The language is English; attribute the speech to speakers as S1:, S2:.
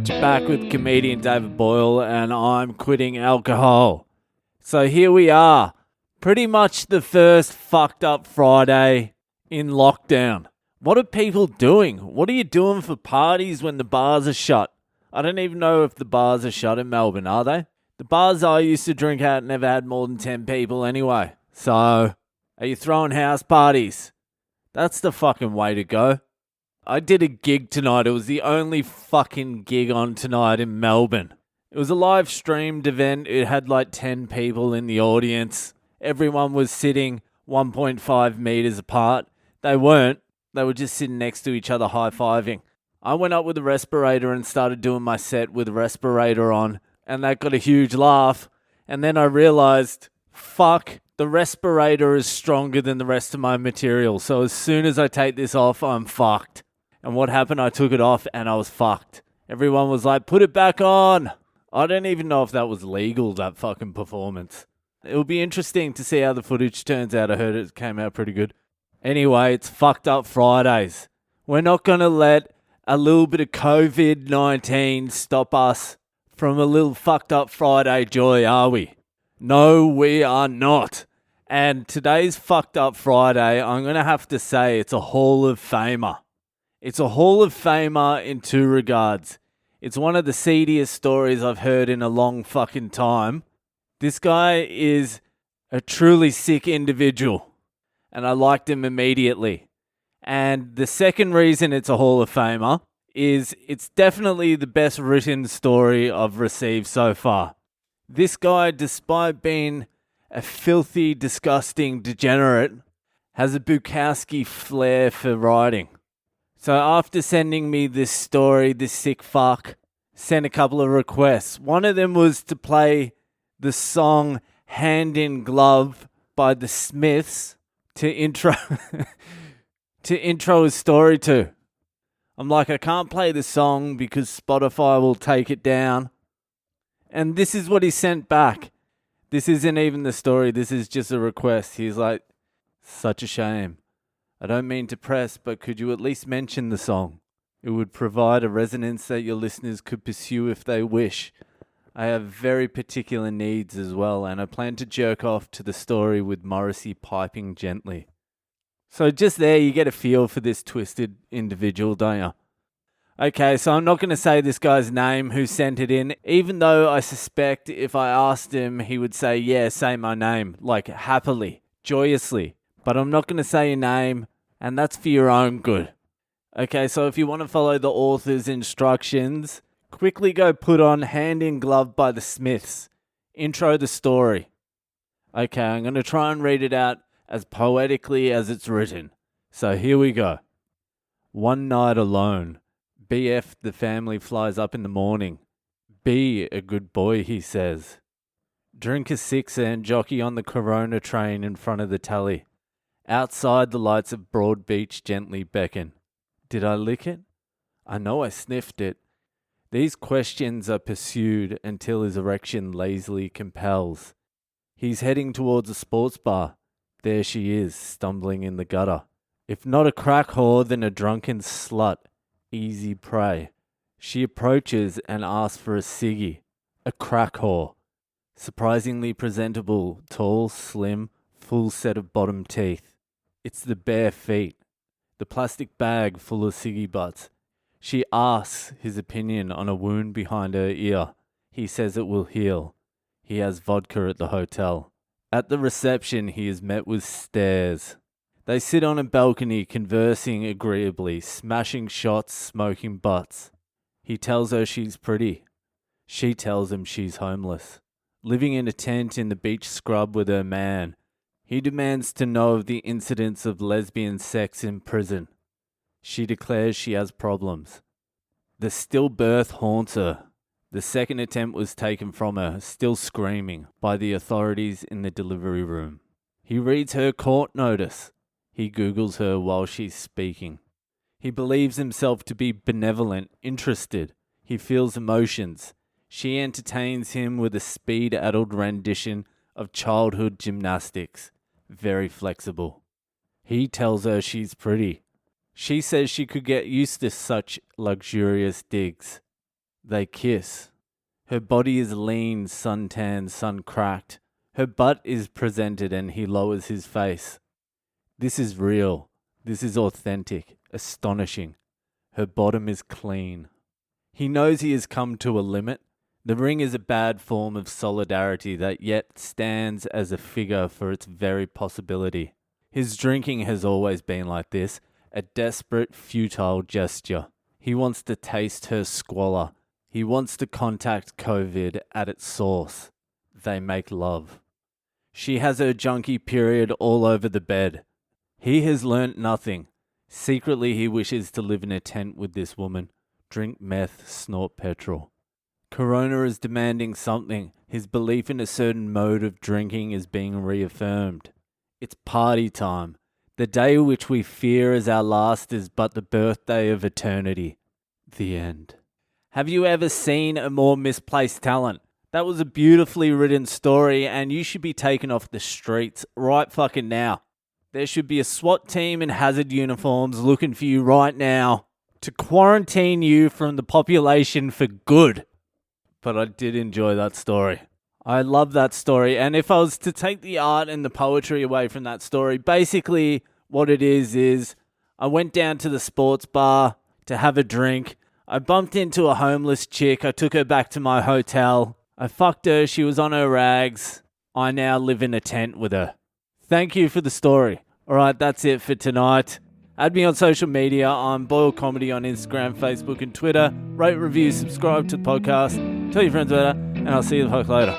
S1: right, you're back with comedian David Boyle, and I'm quitting alcohol. So here we are, pretty much the first fucked up Friday in lockdown. What are people doing? What are you doing for parties when the bars are shut? I don't even know if the bars are shut in Melbourne, are they? The bars I used to drink at never had more than 10 people anyway. So, are you throwing house parties? That's the fucking way to go. I did a gig tonight. It was the only fucking gig on tonight in Melbourne. It was a live streamed event. It had like 10 people in the audience. Everyone was sitting 1.5 meters apart. They weren't. They were just sitting next to each other high-fiving. I went up with a respirator and started doing my set with a respirator on, and that got a huge laugh. And then I realized, fuck, the respirator is stronger than the rest of my material. So as soon as I take this off, I'm fucked. And what happened? I took it off and I was fucked. Everyone was like, put it back on. I don't even know if that was legal, that fucking performance. It'll be interesting to see how the footage turns out. I heard it came out pretty good. Anyway, it's fucked up Fridays. We're not going to let a little bit of COVID-19 stop us from a little fucked up Friday joy, are we? No, we are not. And today's fucked up Friday, I'm going to have to say it's a Hall of Famer. It's a Hall of Famer in two regards. It's one of the seediest stories I've heard in a long fucking time. This guy is a truly sick individual, and I liked him immediately. And the second reason it's a Hall of Famer is it's definitely the best written story I've received so far. This guy, despite being a filthy, disgusting degenerate, has a Bukowski flair for writing. So after sending me this story, this sick fuck sent a couple of requests. One of them was to play the song Hand in Glove by the Smiths to intro his story to. I'm like, I can't play the song because Spotify will take it down. And this is what he sent back. This isn't even the story. This is just a request. He's like, such a shame. I don't mean to press, but could you at least mention the song? It would provide a resonance that your listeners could pursue if they wish. I have very particular needs as well, and I plan to jerk off to the story with Morrissey piping gently. So just there, you get a feel for this twisted individual, don't you? Okay, so I'm not going to say this guy's name who sent it in, even though I suspect if I asked him, he would say, yeah, say my name, like happily, joyously. But I'm not going to say your name, and that's for your own good. Okay, so if you want to follow the author's instructions, quickly go put on Hand in Glove by the Smiths. Intro the story. Okay, I'm going to try and read it out as poetically as it's written. So here we go. One night alone. BF, the family flies up in the morning. Be a good boy, he says. Drink a sixer and jockey on the Corona train in front of the tally. Outside, the lights of Broad Beach gently beckon. Did I lick it? I know I sniffed it. These questions are pursued until his erection lazily compels. He's heading towards a sports bar. There she is, stumbling in the gutter. If not a crack whore, then a drunken slut. Easy prey. She approaches and asks for a ciggy. A crack whore. Surprisingly presentable, tall, slim, full set of bottom teeth. It's the bare feet. The plastic bag full of ciggy butts. She asks his opinion on a wound behind her ear. He says it will heal. He has vodka at the hotel. At the reception, he is met with stares. They sit on a balcony conversing agreeably, smashing shots, smoking butts. He tells her she's pretty. She tells him she's homeless. Living in a tent in the beach scrub with her man. He demands to know of the incidents of lesbian sex in prison. She declares she has problems. The stillbirth haunts her. The second attempt was taken from her, still screaming, by the authorities in the delivery room. He reads her court notice. He Googles her while she's speaking. He believes himself to be benevolent, interested. He feels emotions. She entertains him with a speed-addled rendition of childhood gymnastics. Very flexible. He tells her she's pretty. She says she could get used to such luxurious digs. They kiss. Her body is lean, suntanned, sun-cracked. Her butt is presented and he lowers his face. This is real. This is authentic, astonishing. Her bottom is clean. He knows he has come to a limit. The ring is a bad form of solidarity that yet stands as a figure for its very possibility. His drinking has always been like this, a desperate, futile gesture. He wants to taste her squalor. He wants to contact COVID at its source. They make love. She has her junkie period all over the bed. He has learnt nothing. Secretly, he wishes to live in a tent with this woman, drink meth, snort petrol. Corona is demanding something. His belief in a certain mode of drinking is being reaffirmed. It's party time. The day which we fear as our last is but the birthday of eternity. The end. Have you ever seen a more misplaced talent? That was a beautifully written story, and you should be taken off the streets right fucking now. There should be a SWAT team in hazard uniforms looking for you right now to quarantine you from the population for good. But I did enjoy that story. I love that story, and if I was to take the art and the poetry away from that story, basically what it is I went down to the sports bar to have a drink. I bumped into a homeless chick. I took her back to my hotel. I fucked her. She was on her rags. I now live in a tent with her. Thank you for the story. All right, that's it for tonight. Add me on social media. I'm Boyle Comedy on Instagram, Facebook, and Twitter. Rate, review, subscribe to the podcast. Tell your friends about it, and I'll see you the fuck later.